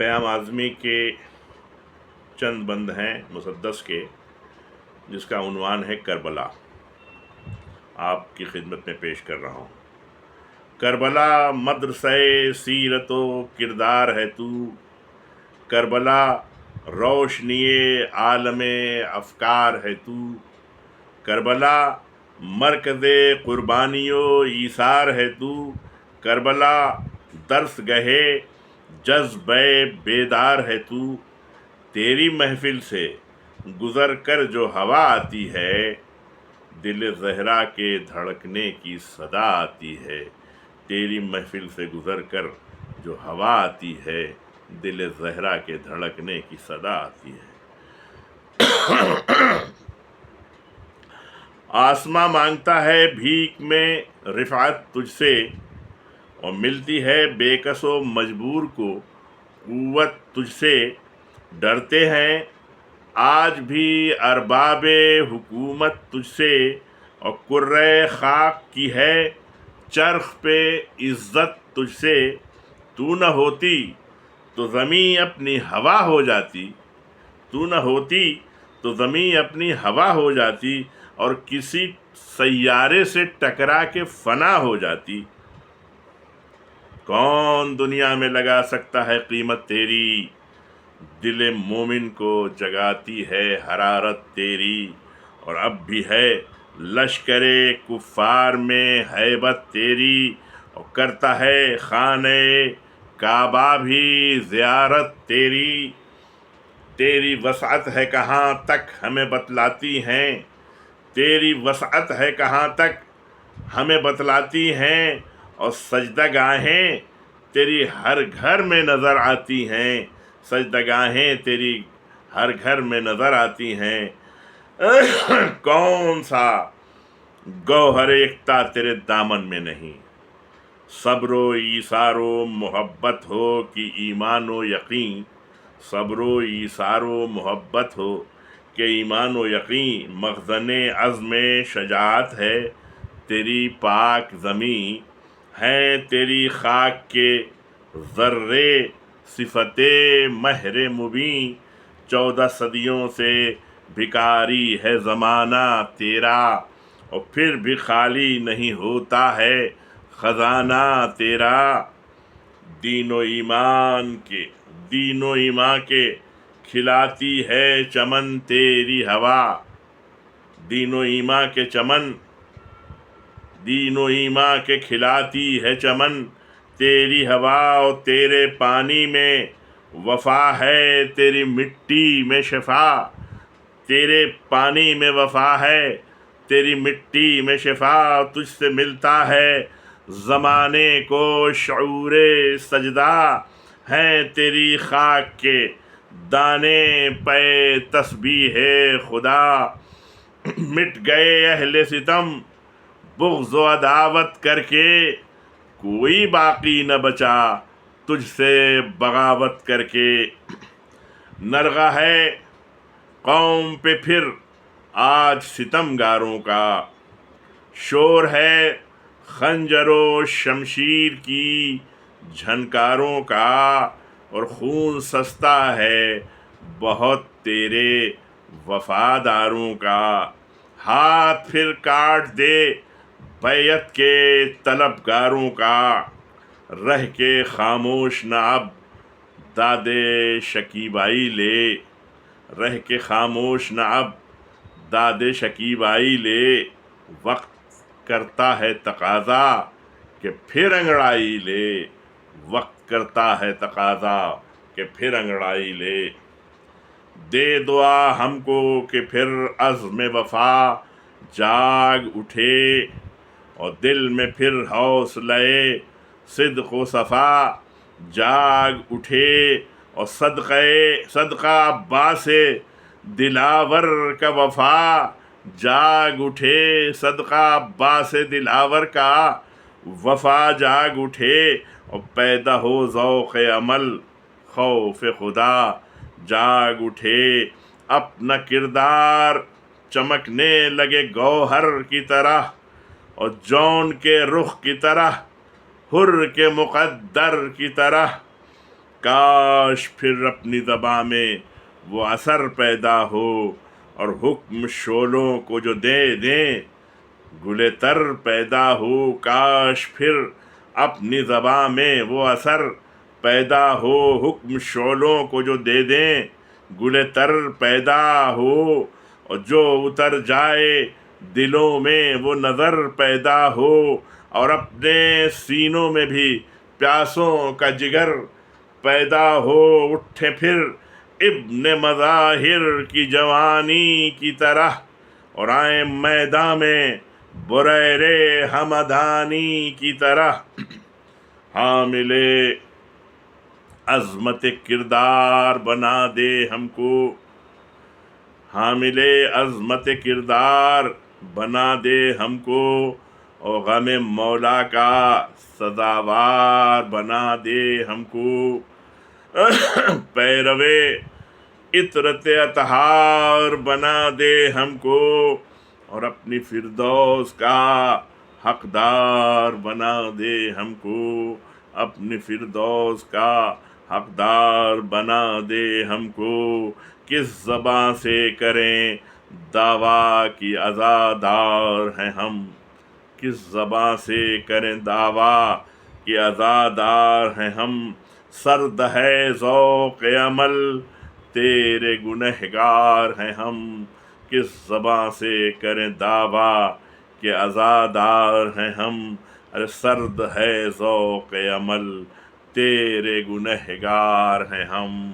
پیام اعظمی کے چند بند ہیں مسدس کے، جس کا عنوان ہے کربلا. آپ کی خدمت میں پیش کر رہا ہوں. کربلا مدرسہ سیرت و کردار ہے تو، کربلا روشنی عالم افکار ہے تو، کربلا مرکز قربانی و ایثار ہے تو، کربلا درس گہے جذبہ بیدار ہے تو. تیری محفل سے گزر کر جو ہوا آتی ہے، دل زہرا کے دھڑکنے کی صدا آتی ہے. تیری محفل سے گزر کر جو ہوا آتی ہے، دل زہرا کے دھڑکنے کی صدا آتی ہے. آسماں مانگتا ہے بھیک میں رفعت تجھ سے، اور ملتی ہے بے کس و مجبور کو قوت تجھ سے. ڈرتے ہیں آج بھی ارباب حکومت تجھ سے، اور کرۂ خاک کی ہے چرخ پہ عزت تجھ سے. تو نہ ہوتی تو زمیں اپنی ہوا ہو جاتی، تو نہ ہوتی تو زمیں اپنی ہوا ہو جاتی، اور کسی سیارے سے ٹکرا کے فنا ہو جاتی. کون دنیا میں لگا سکتا ہے قیمت تیری، دل مومن کو جگاتی ہے حرارت تیری. اور اب بھی ہے لشکر کفار میں ہیبت تیری، اور کرتا ہے خانہ کعبہ بھی زیارت تیری. تیری وسعت ہے کہاں تک ہمیں بتلاتی ہیں، تیری وسعت ہے کہاں تک ہمیں بتلاتی ہیں، اور سجدہ گاہیں تیری ہر گھر میں نظر آتی ہیں، سجدہ گاہیں تیری ہر گھر میں نظر آتی ہیں. کون سا گوہر یکتا تیرے دامن میں نہیں، صبر و ایثار و محبت ہو کہ ایمان و یقین، صبر و ایثار و محبت ہو کہ ایمان و یقین. مخزن عزم شجاعت ہے تیری پاک زمین، ہیں تیری خاک کے ذرے صفت مہر مبین. 14 صدیوں سے بھکاری ہے زمانہ تیرا، اور پھر بھی خالی نہیں ہوتا ہے خزانہ تیرا. دین و ایمان کے کھلاتی ہے چمن تیری ہوا، دین و ایمان کے کھلاتی ہے چمن تیری ہوا. اور تیرے پانی میں وفا ہے تیری مٹی میں شفا، تیرے پانی میں وفا ہے تیری مٹی میں شفا. تجھ سے ملتا ہے زمانے کو شعور سجدہ، ہیں تیری خاک کے دانے پہ تسبیح خدا. مٹ گئے اہل ستم بغض و عداوت کر کے، کوئی باقی نہ بچا تجھ سے بغاوت کر کے. نرغہ ہے قوم پہ پھر آج ستم گاروں کا، شور ہے خنجر و شمشیر کی جھنکاروں کا. اور خون سستا ہے بہت تیرے وفاداروں کا، ہاتھ پھر کاٹ دے بیعت کے طلبگاروں کا. رہ کے خاموش نہ اب داد شکیبائی لے، رہ کے خاموش نہ اب داد شکیبائی لے. وقت کرتا ہے تقاضا کہ پھر انگڑائی لے، وقت کرتا ہے تقاضا کہ پھر انگڑائی لے. دے دعا ہم کو کہ پھر عزم وفا جاگ اٹھے، اور دل میں پھر حوصلہ صدق و صفا جاگ اٹھے. اور صدقہ عباس دلاور کا وفا جاگ اٹھے، صدقہ عباس دلاور کا وفا جاگ اٹھے. اور پیدا ہو ذوق عمل خوف خدا جاگ اٹھے. اپنا کردار چمکنے لگے گوہر کی طرح، اور جون کے رخ کی طرح، حر کے مقدر کی طرح. کاش پھر اپنی زباں میں وہ اثر پیدا ہو، اور حکم شعلوں کو جو دے دیں گل تر پیدا ہو۔ کاش پھر اپنی زباں میں وہ اثر پیدا ہو، حکم شعلوں کو جو دے دیں گل تر پیدا ہو، اور جو اتر جائے دلوں میں وہ نظر پیدا ہو، اور اپنے سینوں میں بھی پیاسوں کا جگر پیدا ہو۔ اٹھے پھر ابن مظاہر کی جوانی کی طرح، اور آئیں میدان میں بریر ہمدانی کی طرح، حامل عظمت کردار بنا دے ہم کو، حامل عظمت کردار بنا دے ہم کو، اور غم مولا کا سزاوار بنا دے ہم کو، پیروے عطرت اطہار بنا دے ہم کو، اور اپنی فردوس کا حقدار بنا دے ہم کو، اپنی فردوس کا حقدار بنا دے ہم کو۔ کس زباں سے کریں دعویٰ کہ عزادار ہیں ہم، کس زباں سے کریں دعویٰ کہ عزادار ہیں ہم، سرد ہے ذوق عمل تیرے گنہگار ہیں ہم، کس زباں سے کریں دعویٰ کہ عزادار ہیں ہم، ارے سرد ہے ذوق عمل تیرے گنہگار ہیں ہم۔